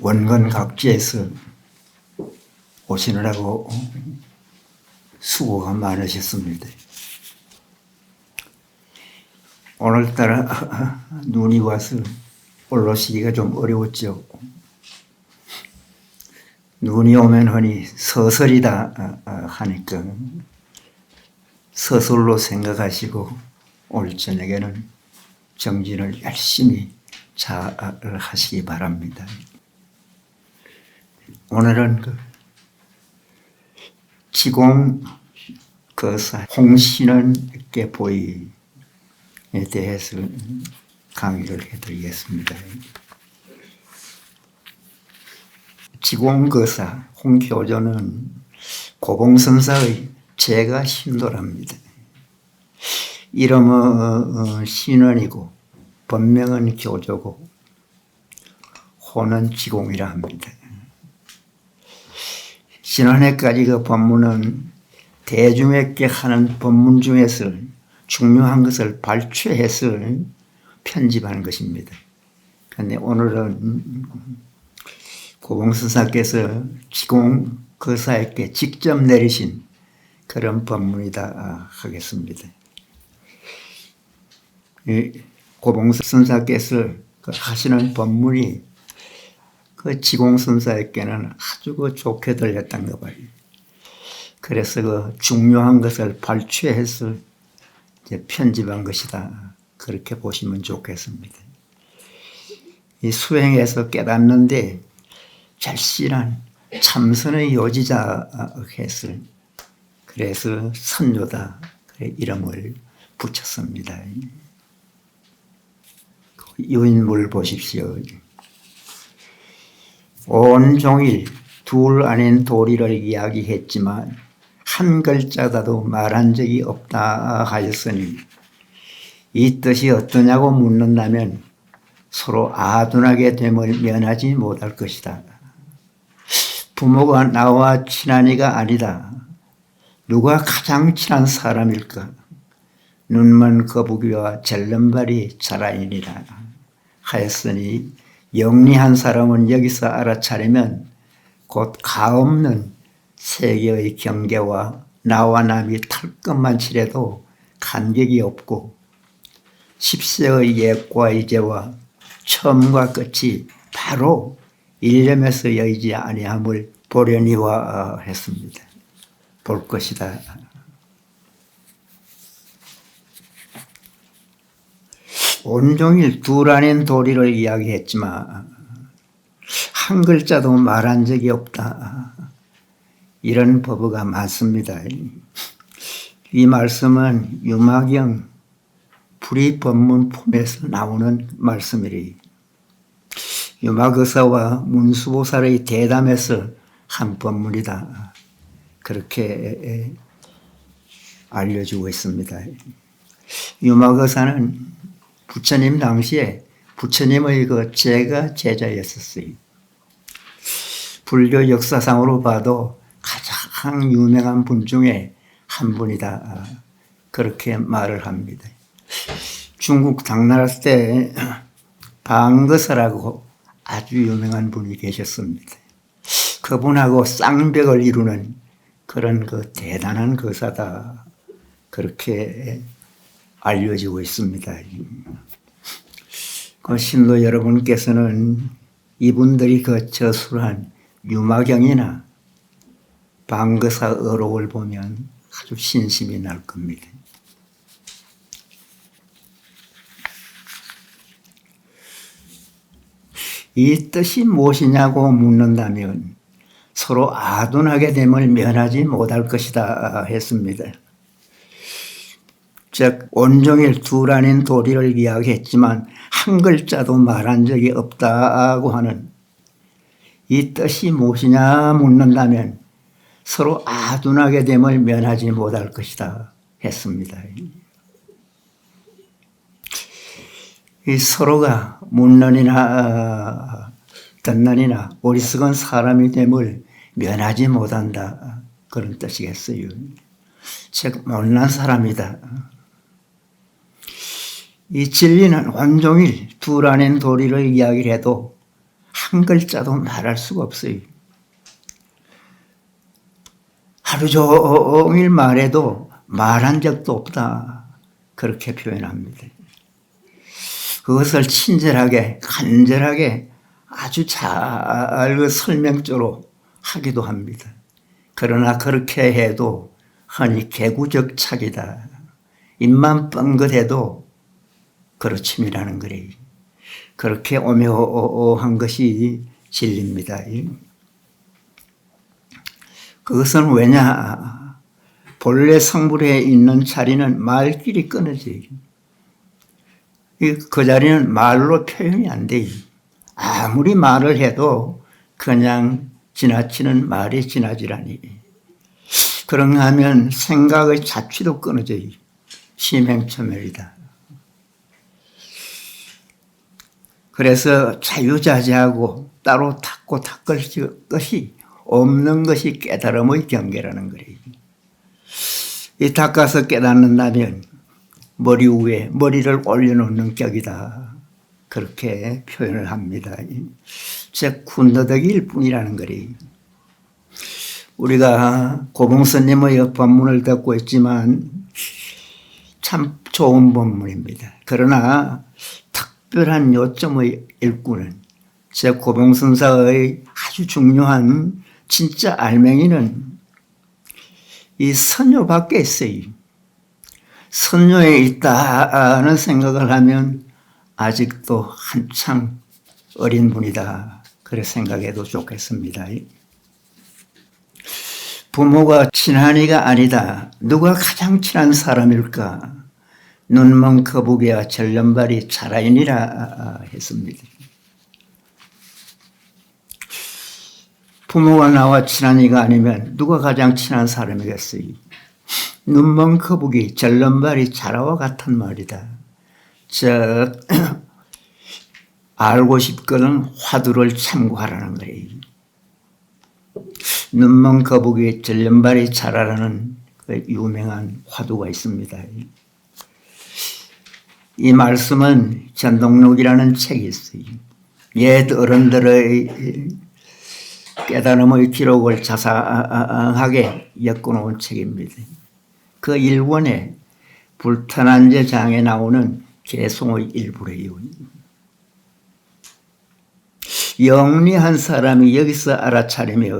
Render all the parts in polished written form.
원건 각지에서 오시느라고 수고가 많으셨습니다. 오늘따라 눈이 와서 올라오시기가 좀 어려웠죠. 눈이 오면 흔히 서설이다 하니까 서술로 생각하시고 오늘 저녁에는 정진을 열심히 잘 하시기 바랍니다. 오늘은 지공거사 홍신원께 보이에 대해서 강의를 해드리겠습니다. 지공거사 홍교조는 고봉선사의 제가 신도랍니다. 이름은 신원이고 본명은 교조고 호는 지공이라 합니다. 신원에까지 그 법문은 대중에게 하는 법문 중에서 중요한 것을 발췌해서 편집한 것입니다. 그런데 오늘은 고봉선사께서 지공거사에게 직접 내리신 그런 법문이다 하겠습니다. 고봉선사께서 하시는 법문이 그 지공선사에게는 아주 좋게 들렸던가 봐요. 그래서 그 중요한 것을 발췌해서 이제 편집한 것이다. 그렇게 보시면 좋겠습니다. 이 수행에서 깨닫는데 절실한 참선의 요지자 했을 그래서 선조다 이름을 붙였습니다. 유인물 보십시오. 온종일 둘 아닌 도리를 이야기했지만 한 글자라도 말한 적이 없다 하였으니 이 뜻이 어떠냐고 묻는다면 서로 아둔하게 됨을 면하지 못할 것이다. 부모가 나와 친한 이가 아니다. 누가 가장 친한 사람일까? 눈먼 거북이와 절름발이 자라이니라 하였으니 영리한 사람은 여기서 알아차리면 곧 가없는 세계의 경계와 나와 남이 털끝만 칠해도 간격이 없고 십세의 옛과 이제와 처음과 끝이 바로 일념에서 여의지 아니함을 보려니와 했습니다. 볼 것이다. 온종일 둘 아닌 도리를 이야기했지만 한 글자도 말한 적이 없다. 이런 법어가 많습니다. 이 말씀은 유마경 불의법문품에서 나오는 말씀이리. 유마거사와 문수보살의 대담에서 한 법문이다. 그렇게 알려주고 있습니다. 유마거사는 부처님 당시에 부처님의 그 제자였었어요. 불교 역사상으로 봐도 가장 유명한 분 중에 한 분이다. 그렇게 말을 합니다. 중국 당나라 때 방거사라고 아주 유명한 분이 계셨습니다. 그분하고 쌍벽을 이루는 그런 그 대단한 거사다. 그렇게 알려지고 있습니다. 그 신도 여러분께서는 이분들이 그 저술한 유마경이나 방거사 어록을 보면 아주 신심이 날 겁니다. 이 뜻이 무엇이냐고 묻는다면 서로 아둔하게 됨을 면하지 못할 것이다 했습니다. 즉 온종일 둘 아닌 도리를 이야기했지만 한 글자도 말한 적이 없다고 하는 이 뜻이 무엇이냐 묻는다면 서로 아둔하게 됨을 면하지 못할 것이다 했습니다. 이 서로가 묻는이나 듣는이나 어리석은 사람이 됨을 면하지 못한다 그런 뜻이겠어요. 즉 못난 사람이다. 이 진리는 온종일 둘 아닌 도리를 이야기를 해도 한 글자도 말할 수가 없어요. 하루 종일 말해도 말한 적도 없다. 그렇게 표현합니다. 그것을 친절하게, 간절하게 아주 잘 설명조로 하기도 합니다. 그러나 그렇게 해도 흔히 개구적착이다. 입만 뻥긋해도 그렇침이라는 거래요. 그렇게 오묘한 것이 진리입니다. 그것은 왜냐? 본래 성불에 있는 자리는 말길이 끊어져요. 그 자리는 말로 표현이 안 돼요. 아무리 말을 해도 그냥 지나치는 말이 지나지라니. 그런가 하면 생각의 자취도 끊어져요. 심행초멸이다. 그래서 자유자재하고 따로 닦고 닦을 것이 없는 것이 깨달음의 경계라는 거예요. 이 닦아서 깨닫는다면 머리 위에 머리를 올려놓는 격이다. 그렇게 표현을 합니다. 즉 군더더기일 뿐이라는 거예요. 우리가 고봉스님의 법문을 듣고 있지만 참 좋은 법문입니다. 그러나 특별한 요점의 일구는 즉 고봉선사의 아주 중요한 진짜 알맹이는 이 선녀밖에 있어요. 선녀에 있다는 생각을 하면 아직도 한창 어린 분이다. 그래 생각해도 좋겠습니다. 부모가 친한이가 아니다. 누가 가장 친한 사람일까? 눈먼 거북이와 절름발이 자라이니라 했습니다. 부모가 나와 친한 이가 아니면 누가 가장 친한 사람이겠어요? 눈먼 거북이, 절름발이 자라와 같은 말이다. 즉 알고 싶거든 화두를 참고하라는 거예요. 눈먼 거북이, 절름발이 자라라는 그 유명한 화두가 있습니다. 이 말씀은 전동록이라는 책이 있어요. 옛 어른들의 깨달음의 기록을 자상하게 엮어놓은 책입니다. 그 일권에 불탄한제 장에 나오는 개송의 일부래요. 영리한 사람이 여기서 알아차리며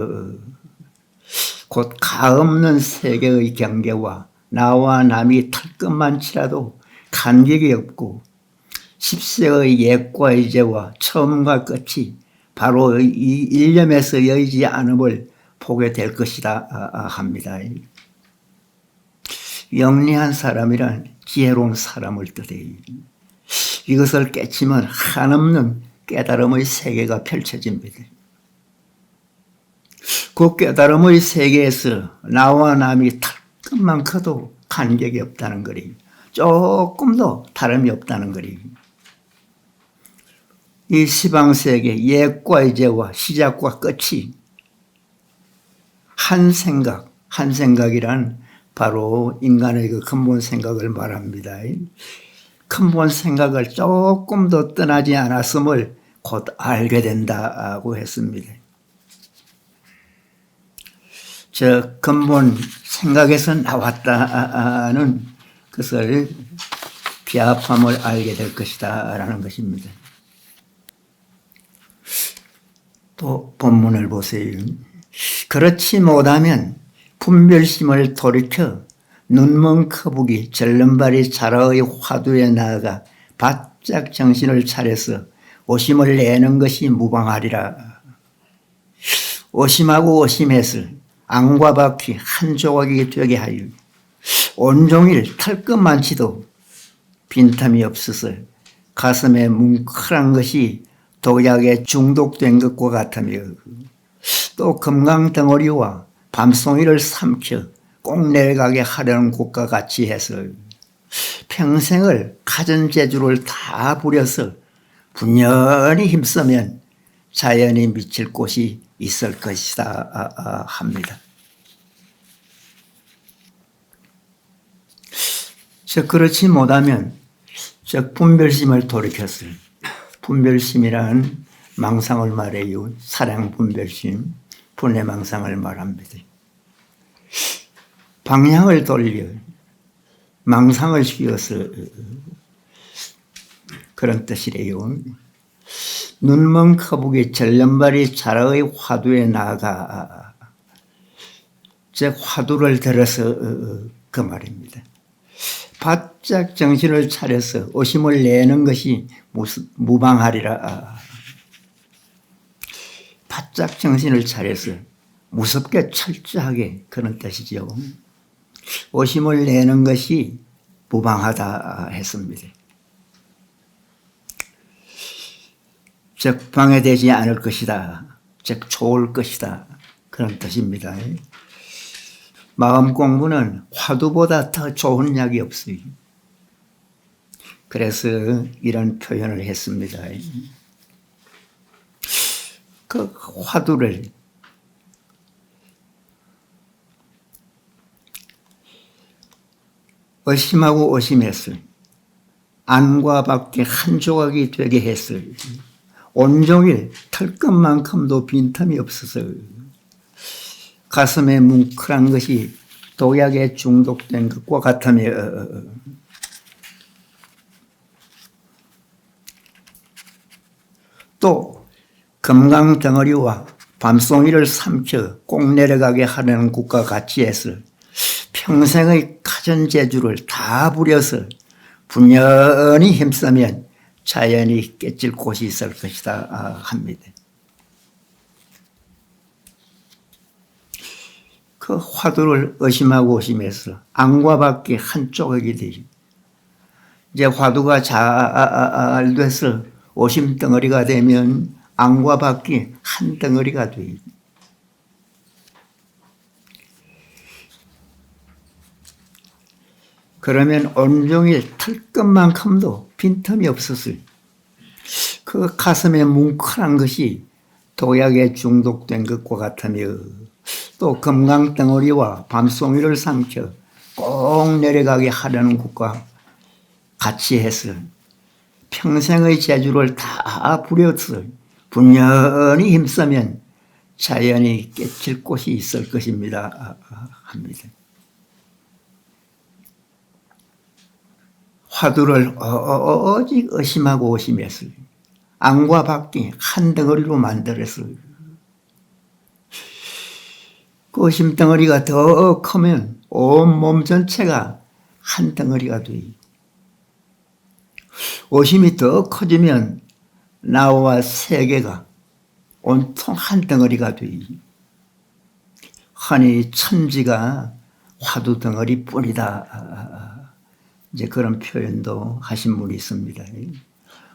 곧 가없는 세계의 경계와 나와 남이 털끝만 치라도 간격이 없고 10세의 옛과 이제와 처음과 끝이 바로 이 일념에서 여의지 않음을 보게 될 것이다 합니다. 영리한 사람이란 지혜로운 사람을 뜻해요. 이것을 깨치면 한없는 깨달음의 세계가 펼쳐집니다. 그 깨달음의 세계에서 나와 남이 털끝만 커도 간격이 없다는 거예요. 조금도 다름이 없다는 거예요. 이 시방세계 옛과 이제와 시작과 끝이 한 생각이란 바로 인간의 그 근본 생각을 말합니다. 근본 생각을 조금 더 떠나지 않았음을 곧 알게 된다고 했습니다. 저 근본 생각에서 나왔다는 그것을 비합함을 알게 될 것이다 라는 것입니다. 또 본문을 보세요. 그렇지 못하면 분별심을 돌이켜 눈먼 거북이 절름발이 자라의 화두에 나아가 바짝 정신을 차려서 오심을 내는 것이 무방하리라. 오심하고 오심해서 앙과 바퀴 한 조각이 되게 하여 온종일 털끝만치도 빈틈이 없어서 가슴에 뭉클한 것이 독약에 중독된 것과 같으며 또 금강덩어리와 밤송이를 삼켜 꼭 내려가게 하려는 것과 같이 해서 평생을 가진 재주를 다 부려서 분연히 힘쓰면 자연히 미칠 곳이 있을 것이다 합니다. 즉 그렇지 못하면 즉 분별심을 돌이켰을 분별심이란 망상을 말해요. 사량, 분별심, 분해망상을 말합니다. 방향을 돌려 망상을 씌워서 그런 뜻이래요. 눈먼 거북이 전련발이 자라의 화두에 나아가 즉 화두를 들어서 그 말입니다. 바짝 정신을 차려서 오심을 내는 것이 무방하리라. 바짝 정신을 차려서 무섭게 철저하게 그런 뜻이죠. 오심을 내는 것이 무방하다 했습니다. 즉 방해되지 않을 것이다. 즉 좋을 것이다. 그런 뜻입니다. 마음 공부는 화두보다 더 좋은 약이 없어요. 그래서 이런 표현을 했습니다. 그 화두를 의심하고 의심했을 안과 밖에 한 조각이 되게 했을 온종일 털끝만큼도 빈틈이 없어서 가슴에 뭉클한 것이 독약에 중독된 것과 같으며 또 금강 덩어리와 밤송이를 삼켜 꼭 내려가게 하려는 것과 같이 했을 평생의 가전재주를 다 부려서 분연히 힘쓰면 자연히 깨질 곳이 있을 것이다 합니다. 그 화두를 의심하고 의심해서 안과 밖에 한 조각이 되죠. 이제 화두가 잘 돼서 오심 덩어리가 되면 안과 밖이 한 덩어리가 돼요. 그러면 온종일 털끝만큼도 빈틈이 없었어요. 그 가슴에 뭉클한 것이 독약에 중독된 것과 같으며 또 금강덩어리와 밤송이를 삼켜 꼭 내려가게 하려는 것과 같이 해서 평생의 재주를 다 부려서 분연히 힘쓰면 자연히 깨칠 곳이 있을 것입니다 합니다. 화두를 오직 의심하고 의심했어요. 안과 밖이 한 덩어리로 만들었어요. 그 의심 덩어리가 더 크면 온 몸 전체가 한 덩어리가 돼요. 의심이 더 커지면 나와 세계가 온통 한 덩어리가 돼요. 흔히 천지가 화두 덩어리 뿐이다. 이제 그런 표현도 하신 분이 있습니다.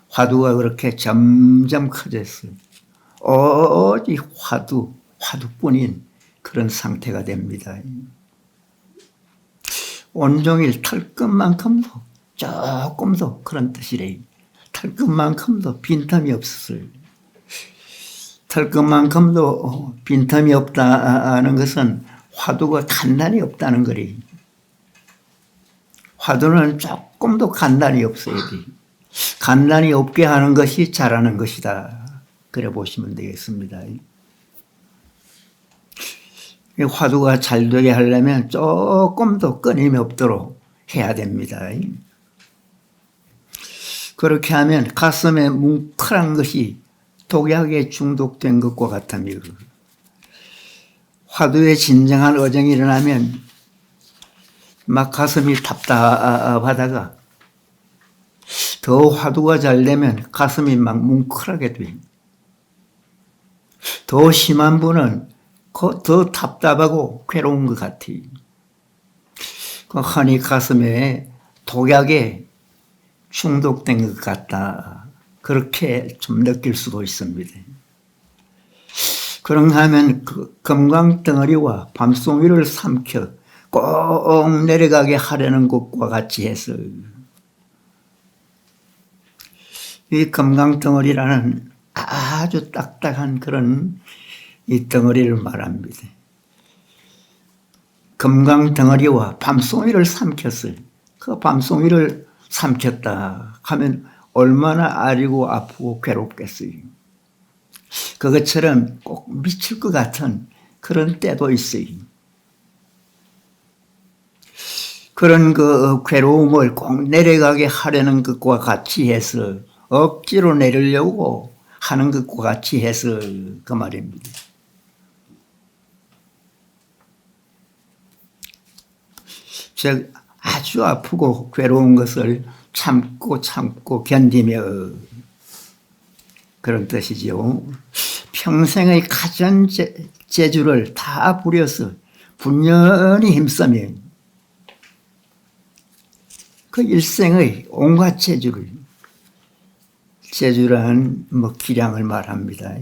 화두가 그렇게 점점 커졌어요. 오직 화두뿐인 그런 상태가 됩니다. 온종일 털끝만큼도 조금도 그런 뜻이래요. 털끝만큼도 빈틈이 없었어요. 털끝만큼도 빈틈이 없다는 것은 화두가 간단히 없다는 거래요. 화두는 조금도 간단히 없어야 돼. 간단히 없게 하는 것이 잘하는 것이다. 그래 보시면 되겠습니다. 화두가 잘 되게 하려면 조금도 끊임이 없도록 해야 됩니다. 그렇게 하면 가슴에 뭉클한 것이 독약에 중독된 것과 같으며 화두에 진정한 어정이 일어나면 막 가슴이 답답하다가 더 화두가 잘 되면 가슴이 막 뭉클하게 돼. 더 심한 분은 더 답답하고 괴로운 것 같아요. 흔히 가슴에 독약에 중독된 것 같다. 그렇게 좀 느낄 수도 있습니다. 그런가 하면 그 금강덩어리와 밤송이를 삼켜 꼭 내려가게 하려는 것과 같이 해서 이 금강덩어리라는 아주 딱딱한 그런 이 덩어리를 말합니다. 금강덩어리와 밤송이를 삼켰어요. 그 밤송이를 삼켰다 하면 얼마나 아리고 아프고 괴롭겠어요. 그것처럼 꼭 미칠 것 같은 그런 때도 있어요. 그런 그 괴로움을 꼭 내려가게 하려는 것과 같이 해서 억지로 내리려고 하는 것과 같이 해서 그 말입니다. 즉 아주 아프고 괴로운 것을 참고 견디며 그런 뜻이죠. 평생의 가전 재주를 다 부려서 분연히 힘쓰면 그 일생의 온갖 재주란 뭐 기량을 말합니다.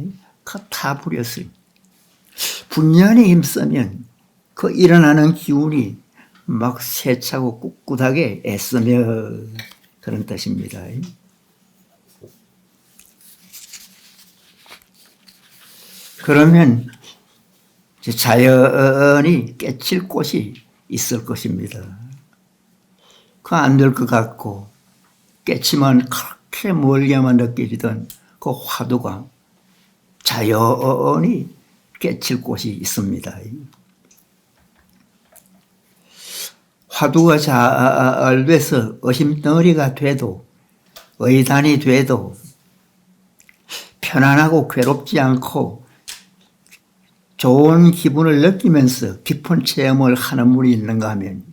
다 부렸어요. 분연히 힘쓰면 그 일어나는 기운이 막 세차고 꿋꿋하게 애쓰며 그런 뜻입니다. 그러면 자연히 깨칠 곳이 있을 것입니다. 그 안 될 것 같고 깨치면 그렇게 멀게만 느껴지던 그 화두가 자연히 깨칠 곳이 있습니다. 화두가 잘 돼서 의심덩어리가 돼도 의단이 돼도 편안하고 괴롭지 않고 좋은 기분을 느끼면서 깊은 체험을 하는 분이 있는가 하면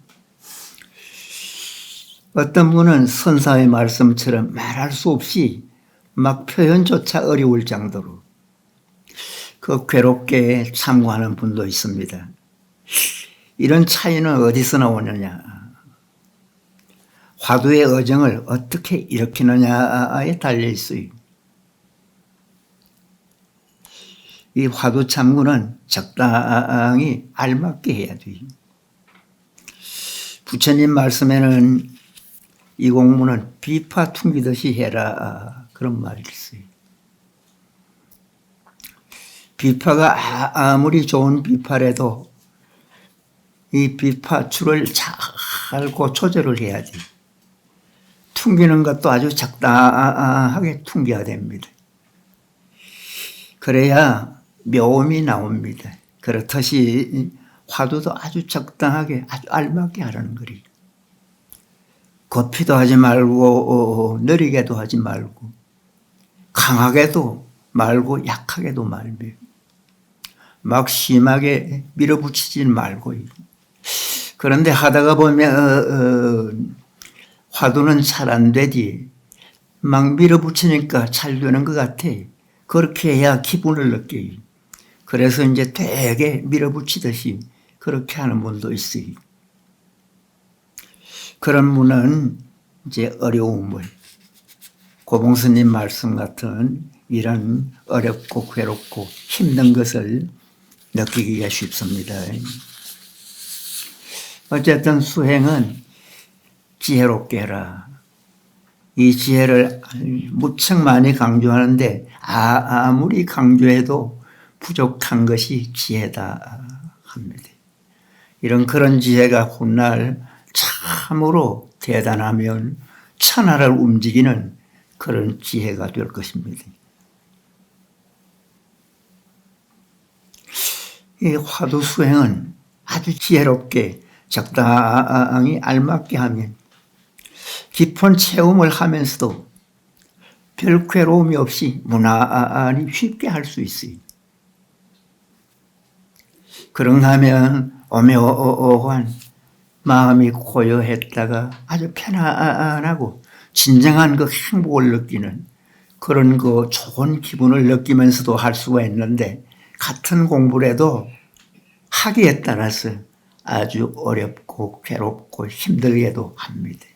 어떤 분은 선사의 말씀처럼 말할 수 없이 막 표현조차 어려울 정도로 그 괴롭게 참고하는 분도 있습니다. 이런 차이는 어디서 나오느냐? 화두의 어정을 어떻게 일으키느냐에 달려 있어요. 이 화두 참고는 적당히 알맞게 해야 돼요. 부처님 말씀에는 이 공부는 비파 퉁기듯이 해라 그런 말이 있어요. 비파가 아무리 좋은 비파라도 이 비파줄을 잘 조절을 해야 돼요. 퉁기는 것도 아주 적당하게 퉁겨야 됩니다. 그래야 묘음이 나옵니다. 그렇듯이 화두도 아주 적당하게 아주 알맞게 하라는 거리. 급히도 하지 말고 느리게도 하지 말고 강하게도 말고 약하게도 말며 막 심하게 밀어붙이지 말고. 그런데 하다가 보면 화두는 잘 안 되지 막 밀어붙이니까 잘 되는 것 같아. 그렇게 해야 기분을 느껴요. 그래서 이제 되게 밀어붙이듯이 그렇게 하는 분도 있어요. 그런 분은 이제 어려움을 고봉스님 말씀 같은 이런 어렵고 괴롭고 힘든 것을 느끼기가 쉽습니다. 어쨌든 수행은 지혜롭게 해라. 이 지혜를 무척 많이 강조하는데 아무리 강조해도 부족한 것이 지혜다 합니다. 그런 지혜가 훗날 참으로 대단하면 천하를 움직이는 그런 지혜가 될 것입니다. 이 화두 수행은 아주 지혜롭게 적당히 알맞게 하면 깊은 체험을 하면서도 별 괴로움이 없이 무난히 쉽게 할 수 있어요. 그런가 하면 오묘한 마음이 고요했다가 아주 편안하고 진정한 그 행복을 느끼는 그런 그 좋은 기분을 느끼면서도 할 수가 있는데 같은 공부를 해도 하기에 따라서 아주 어렵고 괴롭고 힘들게도 합니다.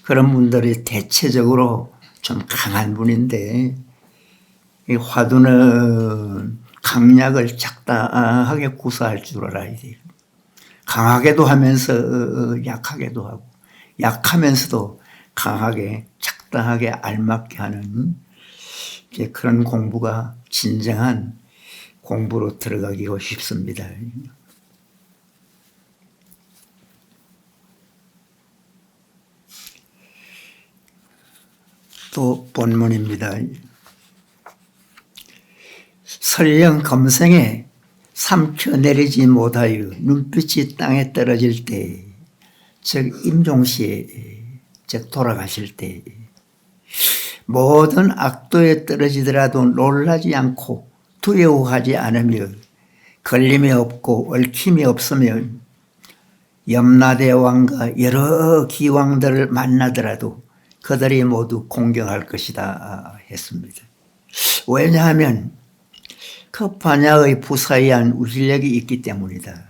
그런 분들이 대체적으로 좀 강한 분인데 이 화두는 강약을 적당하게 구사할 줄 알아야 돼요. 강하게도 하면서 약하게도 하고 약하면서도 강하게 적당하게 알맞게 하는 이제 그런 공부가 진정한 공부로 들어가기가 쉽습니다. 또 본문입니다. 설령 검생에 삼켜내리지 못하여 눈빛이 땅에 떨어질 때, 즉 임종시에, 즉 돌아가실 때 모든 악도에 떨어지더라도 놀라지 않고 두려워하지 않으며 걸림이 없고 얽힘이 없으면 염라대 왕과 여러 기왕들을 만나더라도 그들이 모두 공경할 것이다 했습니다. 왜냐하면 그 반야의 부사의한 우실력이 있기 때문이다.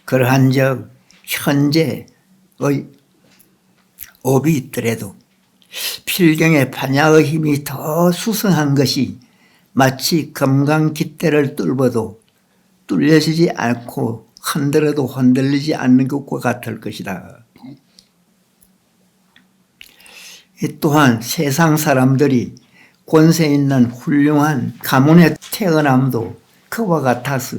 그러한즉 현재의 업이 있더라도 필경의 반야의 힘이 더 수성한 것이 마치 금강깃대를 뚫어도 뚫려지지 않고 흔들어도 흔들리지 않는 것과 같을 것이다. 또한 세상 사람들이 권세 있는 훌륭한 가문에 태어남도 그와 같아서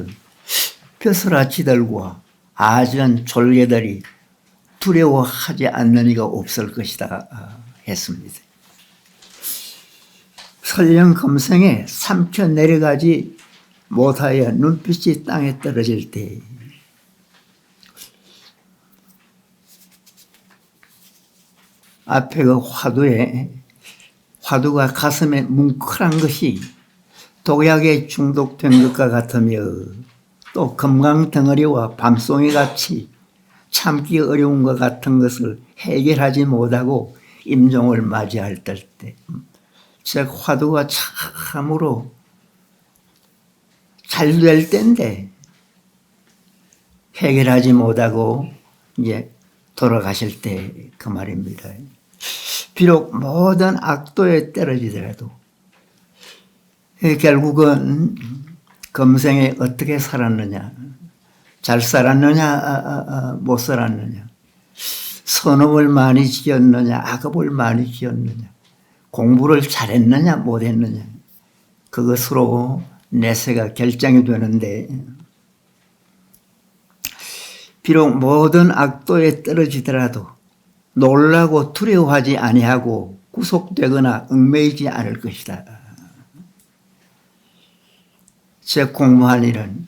벼슬아치들과 아전 졸개들이 두려워하지 않는 이가 없을 것이다 했습니다. 설령 금생에 삼켜 내려가지 못하여 눈빛이 땅에 떨어질 때 앞에 그 화두가 가슴에 뭉클한 것이 독약에 중독된 것과 같으며 또 금강 덩어리와 밤송이 같이 참기 어려운 것 같은 것을 해결하지 못하고 임종을 맞이할 때, 즉 화두가 참으로 잘 될 때인데 해결하지 못하고 이제 돌아가실 때 그 말입니다. 비록 모든 악도에 떨어지더라도 결국은 금생에 어떻게 살았느냐, 잘 살았느냐, 못 살았느냐, 선업을 많이 지었느냐, 악업을 많이 지었느냐, 공부를 잘했느냐, 못했느냐, 그것으로 내세가 결정이 되는데 비록 모든 악도에 떨어지더라도 놀라고 두려워하지 아니하고 구속되거나 얽매이지 않을 것이다. 제 공부한 일은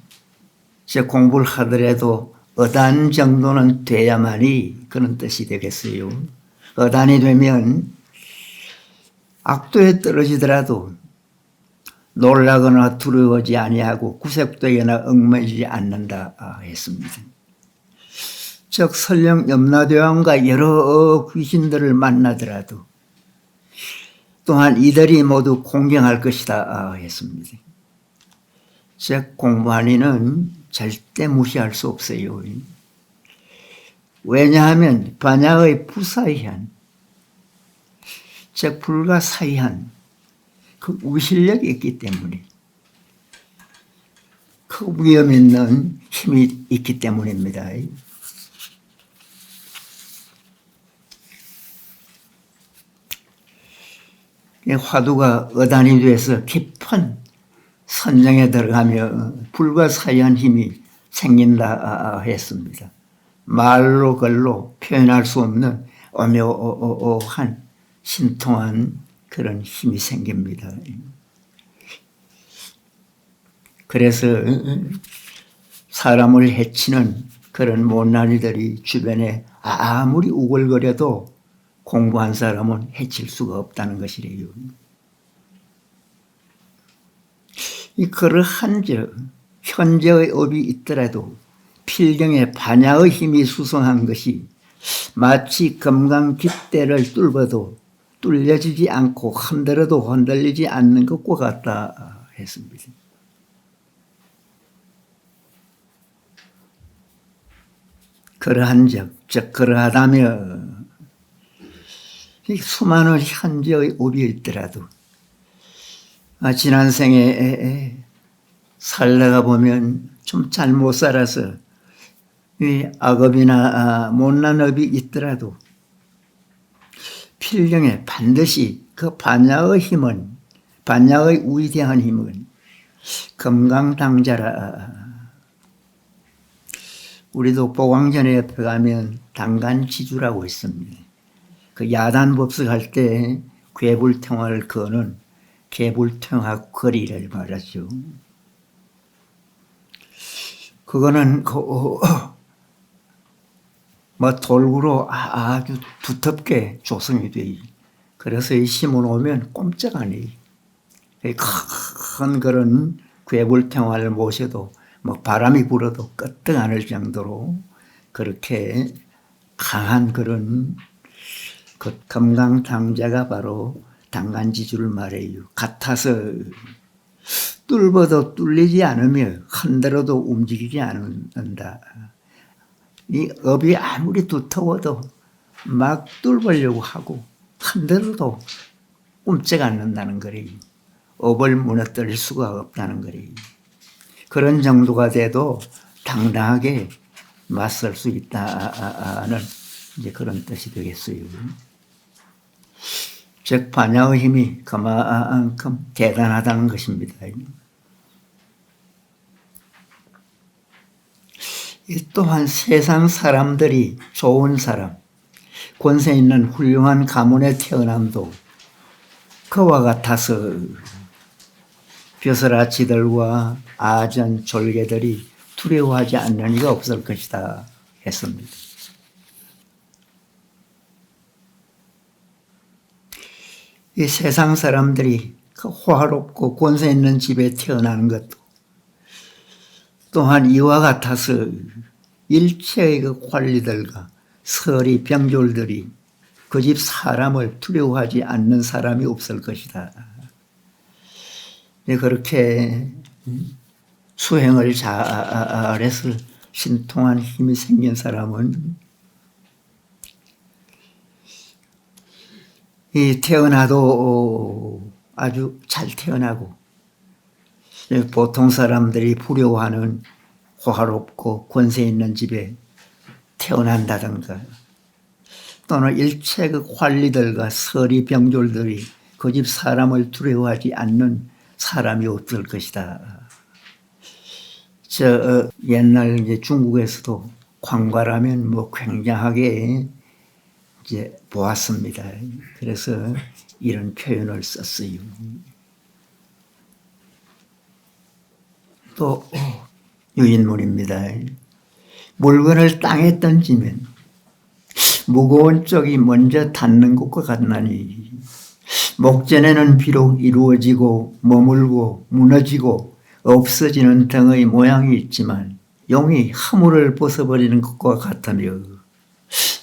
제 공부를 하더라도 어단 정도는 돼야만이 그런 뜻이 되겠어요. 어단이 되면 악도에 떨어지더라도 놀라거나 두려워하지 아니하고 구속되거나 얽매이지 않는다 했습니다. 즉 설령 염라대왕과 여러 귀신들을 만나더라도 또한 이들이 모두 공경할 것이다 했습니다. 즉 공부한 이는 절대 무시할 수 없어요. 왜냐하면 반야의 부사의한, 즉 불가사의한 그 우실력이 있기 때문에, 그 위험 있는 힘이 있기 때문입니다. 화두가 어단이 돼서 깊은 선정에 들어가며 불가사의한 힘이 생긴다 했습니다. 말로 글로 표현할 수 없는 오묘한 신통한 그런 힘이 생깁니다. 그래서 사람을 해치는 그런 못난 이들이 주변에 아무리 우글거려도 공부한 사람은 해칠 수가 없다는 것이래요. 그러한 현재의 업이 있더라도 필경에 반야의 힘이 수성한 것이 마치 금강 깃대를 뚫어도 뚫려지지 않고 흔들어도 흔들리지 않는 것과 같다 했습니다. 그러한 즉 그러하다며 수많은 현재의 업이 있더라도 지난 생에 살다가 보면 좀 잘못 살아서 악업이나 못난 업이 있더라도 필경에 반드시 그 반야의 힘은, 반야의 위대한 힘은 금강당자라. 우리도 보광전에 옆에 가면 당간지주라고 있습니다. 그 야단 법석할 때 괴불통화를 거는 개불통하고 거리를 말하죠. 그거는 뭐 돌구로 아주 두텁게 조성이 돼. 그래서 이 심어 놓으면 꼼짝 아니에요. 큰 그런 괴불탱화를 모셔도 뭐 바람이 불어도 끄떡 않을 정도로 그렇게 강한 그런 그 금강당자가 바로 당간지주를 말해요. 같아서 뚫어도 뚫리지 않으며 흔들어도 움직이지 않는다. 이 업이 아무리 두터워도 막 뚫으려고 하고 흔들어도 꼼짝 않는다는 거래요. 업을 무너뜨릴 수가 없다는 거래요. 그런 정도가 돼도 당당하게 맞설 수 있다는 이제 그런 뜻이 되겠어요. 즉 반야의 힘이 그만큼 대단하다는 것입니다. 또한 세상 사람들이 좋은 사람, 권세 있는 훌륭한 가문에 태어남도 그와 같아서 벼슬아치들과 아전 졸개들이 두려워하지 않는 이가 없을 것이다 했습니다. 이 세상 사람들이 그 호화롭고 권세 있는 집에 태어나는 것도 또한 이와 같아서 일체의 그 관리들과 서리 병졸들이 그 집 사람을 두려워하지 않는 사람이 없을 것이다. 그렇게 수행을 잘해서 신통한 힘이 생긴 사람은 이 태어나도 아주 잘 태어나고 보통 사람들이 부러워하는 호화롭고 권세 있는 집에 태어난다든가 또는 일체 그 관리들과 서리 병졸들이 그 집 사람을 두려워하지 않는 사람이 없을 것이다. 옛날 이제 중국에서도 관과라면 뭐 굉장하게 이제 보았습니다. 그래서 이런 표현을 썼어요. 또 유인물입니다. 물건을 땅에 던지면 무거운 쪽이 먼저 닿는 것과 같나니 목전에는 비록 이루어지고 머물고 무너지고 없어지는 등의 모양이 있지만 용이 허물을 벗어버리는 것과 같으며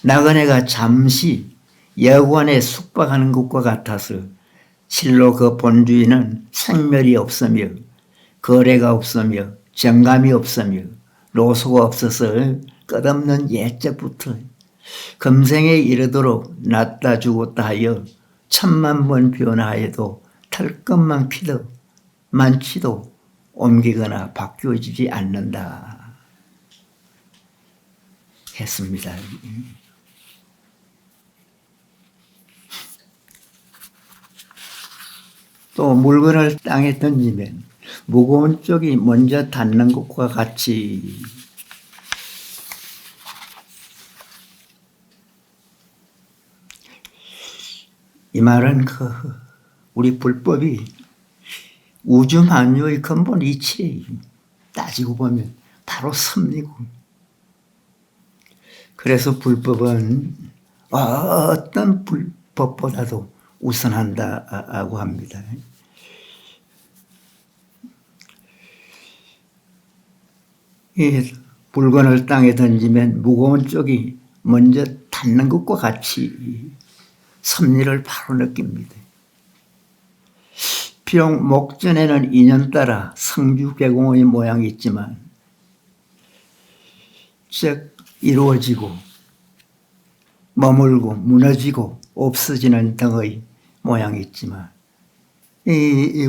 나그네가 잠시 여관에 숙박하는 것과 같아서 실로 그 본주인은 생멸이 없으며 거래가 없으며 정감이 없으며 노소가 없어서 끝없는 옛적부터 금생에 이르도록 낳다 죽었다 하여 천만 번 변화해도 털끝만 피도 많지도 옮기거나 바뀌어지지 않는다 했습니다. 또 물건을 땅에 던지면 무거운 쪽이 먼저 닿는 것과 같이 이 말은 우리 불법이 우주 만유의 근본 이치에 따지고 보면 바로 섭리고 그래서 불법은 어떤 불법보다도 우선한다고 합니다. 이 물건을 땅에 던지면 무거운 쪽이 먼저 닿는 것과 같이 섭리를 바로 느낍니다. 비록 목전에는 인연 따라 성주개공의 모양이 있지만 즉 이루어지고 머물고 무너지고 없어지는 등의 모양이 있지만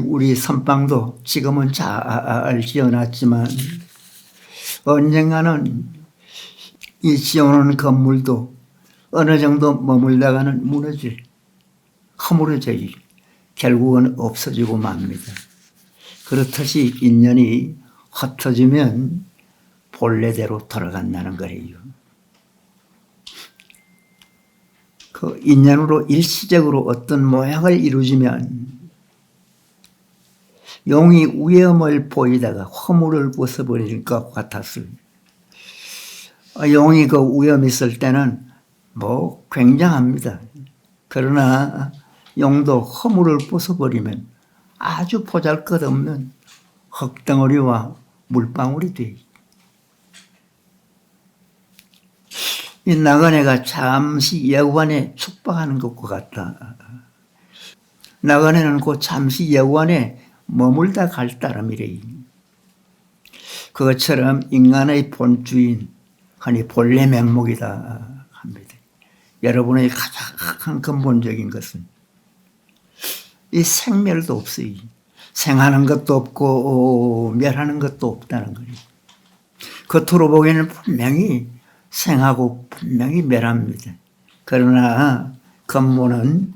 우리 선방도 지금은 잘 지어놨지만 언젠가는 이 지어놓은 건물도 어느 정도 머물다가는 무너질, 허물어져요. 결국은 없어지고 맙니다. 그렇듯이 인연이 흩어지면 본래대로 돌아간다는 거예요. 그 인연으로 일시적으로 어떤 모양을 이루지면 용이 위험을 보이다가 허물을 벗어버릴 것 같았어요. 용이 그 위험 있을 때는 뭐 굉장합니다. 그러나 용도 허물을 벗어버리면 아주 보잘것없는 흙덩어리와 물방울이 돼. 이 나그네가 잠시 여관에 숙박하는 것과 같다. 나그네는 그 잠시 여관에 머물다 갈 따름이래. 그것처럼 인간의 본주인, 흔히 본래 명목이다 합니다. 여러분의 가장 근본적인 것은 이 생멸도 없어요. 생하는 것도 없고 멸하는 것도 없다는 거예요. 겉으로 보기에는 분명히 생하고 분명히 멸합니다. 그러나 근본은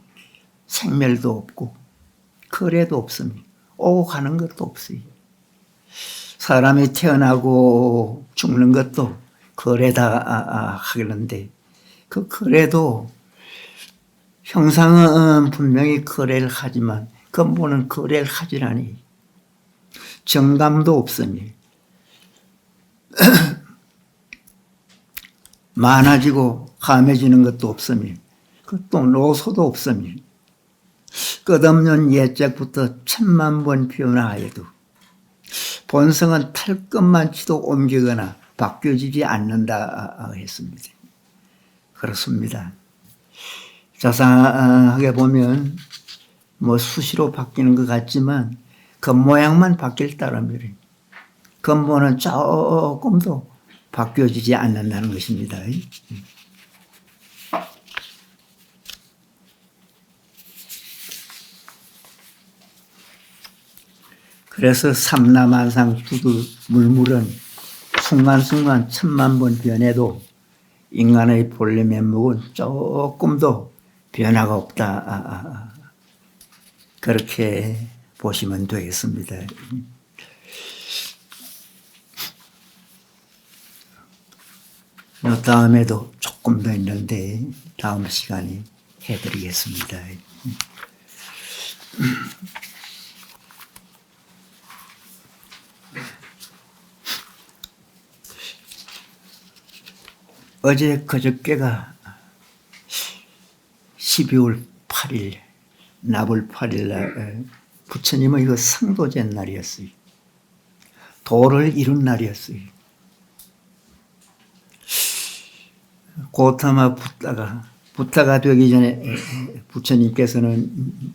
생멸도 없고 거래도 없습니다. 오고 가는 것도 없어요. 사람이 태어나고 죽는 것도 거래다 하겠는데 그 거래도 형상은 분명히 거래를 하지만 근본은 거래를 하질 않니. 정감도 없으니 많아지고 감해지는 것도 없으니 또 노소도 없으니 끝없는 옛적부터 천만 번 변화하여도 본성은 탈 것만 치도 옮기거나 바뀌어지지 않는다 했습니다. 그렇습니다. 자상하게 보면 뭐 수시로 바뀌는 것 같지만 겉모양만 바뀔 따름이래. 근본은 조금도 바뀌어지지 않는다는 것입니다. 그래서 삼라만상 두두 물물은 순간순간 천만 번 변해도 인간의 본래 면목은 조금도 변화가 없다. 그렇게 보시면 되겠습니다. 다음에도 조금 더 있는데 다음 시간에 해드리겠습니다. 어제 그저께가 12월 8일 나불 8일 날 부처님의 그 상도제 날이었어요. 도를 이룬 날이었어요. 고타마 부타가 되기 전에 부처님께서는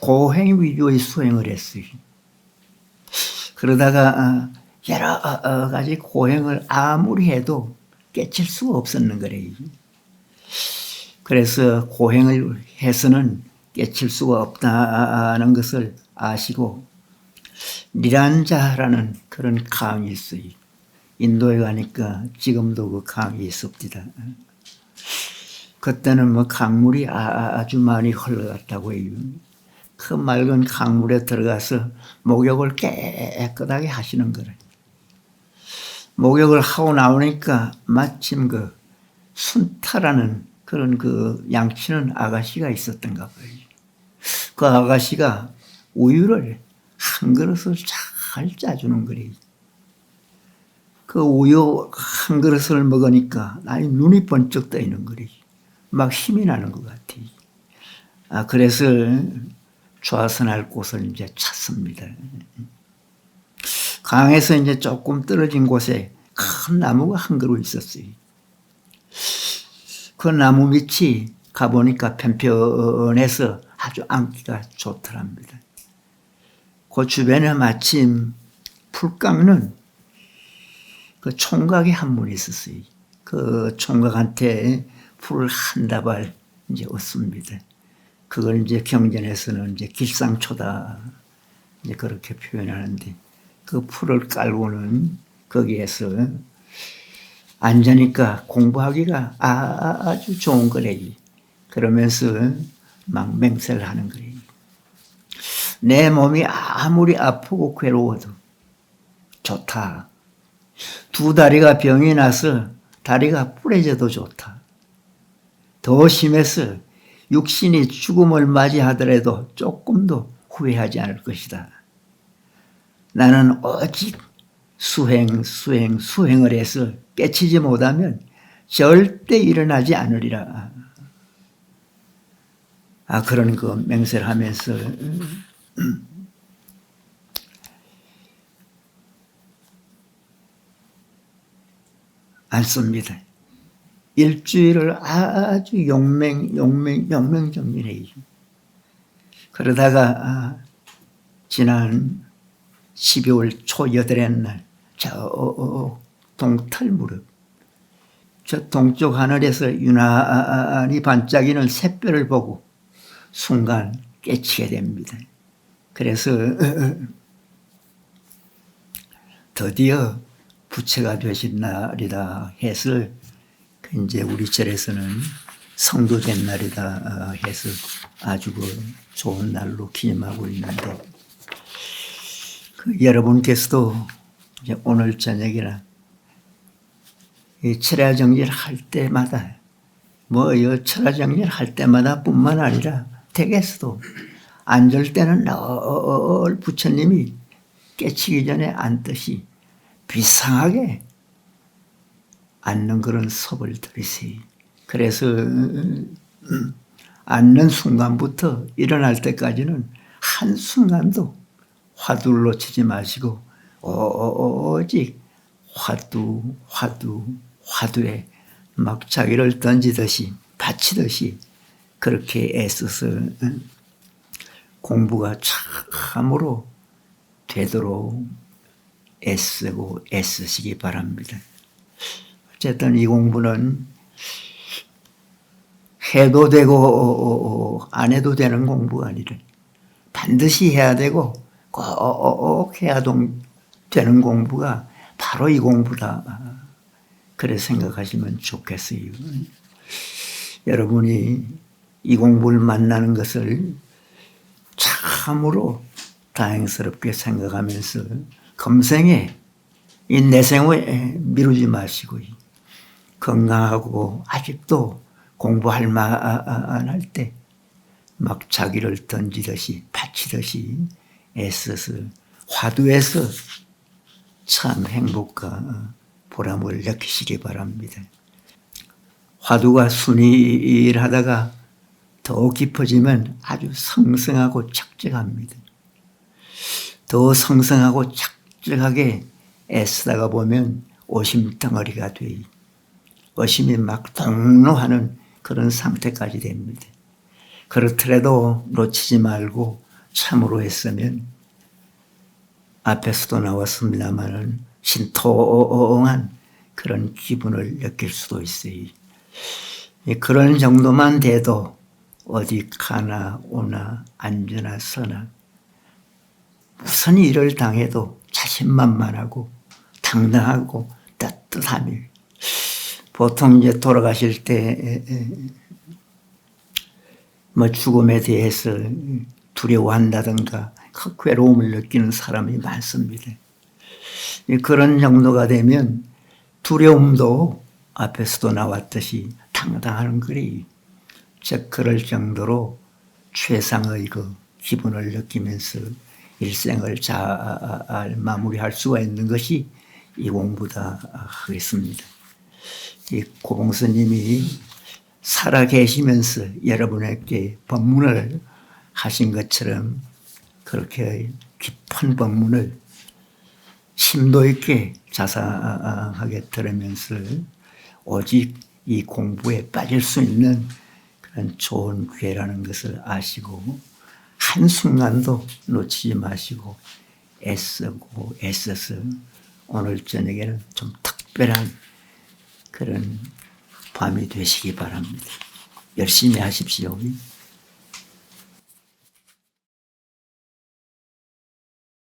고행 위주의 수행을 했어요. 그러다가 여러 가지 고행을 아무리 해도 깨칠 수가 없었는 거래요. 그래서 고행을 해서는 깨칠 수가 없다는 것을 아시고 니란자라는 그런 강이 있어요. 인도에 가니까 지금도 그 강이 있습니다. 그때는 뭐 강물이 아주 많이 흘러갔다고 해요. 그 맑은 강물에 들어가서 목욕을 깨끗하게 하시는 거래요. 목욕을 하고 나오니까 마침 그 순타라는 그런 그 양치는 아가씨가 있었던가 봐요. 그 아가씨가 우유를 한 그릇을 잘 짜주는 거래요. 그 우유 한 그릇을 먹으니까 아니 눈이 번쩍 떠있는 거래요. 막 힘이 나는 것 같아요. 그래서 좌선할 곳을 이제 찾습니다. 강에서 이제 조금 떨어진 곳에 큰 나무가 한 그루 있었어요. 그 나무 밑이 가보니까 편편해서 아주 앉기가 좋더랍니다. 그 주변에 마침 풀 깎는 그 총각이 한 분 있었어요. 그 총각한테 풀을 한 다발 이제 얻습니다. 그걸 이제 경전에서는 이제 길상초다 이제 그렇게 표현하는데 그 풀을 깔고는 거기에서 앉으니까 공부하기가 아주 좋은 거래요. 그러면서 막 맹세를 하는 거예요. 내 몸이 아무리 아프고 괴로워도 좋다. 두 다리가 병이 나서 다리가 부러져도 좋다. 더 심해서 육신이 죽음을 맞이하더라도 조금도 후회하지 않을 것이다. 나는 오직 수행을 해서 깨치지 못하면 절대 일어나지 않으리라. 그런 그 맹세를 하면서 안 씁니다. 일주일을 아주 용맹정진해요. 그러다가 지난 12월 초 8일 날 저 동틀 무렵 저 동쪽 하늘에서 유난히 반짝이는 샛별을 보고 순간 깨치게 됩니다. 그래서 드디어 부처가 되신 날이다 해서 이제 우리 절에서는 성도된 날이다 해서 아주 좋은 날로 기념하고 있는데, 여러분께서도 이제 오늘 저녁이나 이 철야정리를 할 때마다 철야정리를 할 때마다 뿐만 아니라 댁에서도 앉을 때는 늘 부처님이 깨치기 전에 앉듯이 비상하게 앉는 그런 섭을 들이세요. 그래서 앉는 순간부터 일어날 때까지는 한순간도 화두를 놓치지 마시고 오직 화두에 막 자기를 던지듯이 바치듯이 그렇게 애써서 공부가 참으로 되도록 애쓰시기 바랍니다. 어쨌든 이 공부는 해도 되고 안 해도 되는 공부가 아니라 반드시 해야 되고 꼭 해야 되는 공부가 바로 이 공부다. 그래 생각하시면 좋겠어요. 여러분이 이 공부를 만나는 것을 참으로 다행스럽게 생각하면서 금생에 이 내생에 미루지 마시고 건강하고 아직도 공부할 만할 때 막 자기를 던지듯이 바치듯이 애써서 화두에서 참 행복과 보람을 느끼시기 바랍니다. 화두가 순일하다가 더 깊어지면 아주 성성하고 착적합니다. 더 성성하고 착적하게 애쓰다가 보면 오심덩어리가 돼요. 의심이 막 동로하는 그런 상태까지 됩니다. 그렇더라도 놓치지 말고 참으로 했으면 앞에서도 나왔습니다만 신통한 그런 기분을 느낄 수도 있어요. 그런 정도만 돼도 어디 가나 오나 앉으나 서나 무슨 일을 당해도 자신만만하고 당당하고 따뜻함이, 보통 이제 돌아가실 때 죽음에 대해서 두려워한다든가 괴로움을 느끼는 사람이 많습니다. 그런 정도가 되면 두려움도 앞에서도 나왔듯이 당당한 거리. 즉 그럴 정도로 최상의 그 기분을 느끼면서 일생을 잘 마무리할 수가 있는 것이 이 공부다 하겠습니다. 이 고봉스님이 살아 계시면서 여러분에게 법문을 하신 것처럼 그렇게 깊은 법문을 심도 있게 자상하게 들으면서 오직 이 공부에 빠질 수 있는 그런 좋은 기회라는 것을 아시고 한순간도 놓치지 마시고 애써서 오늘 저녁에는 좀 특별한 그런 밤이 되시기 바랍니다. 열심히 하십시오.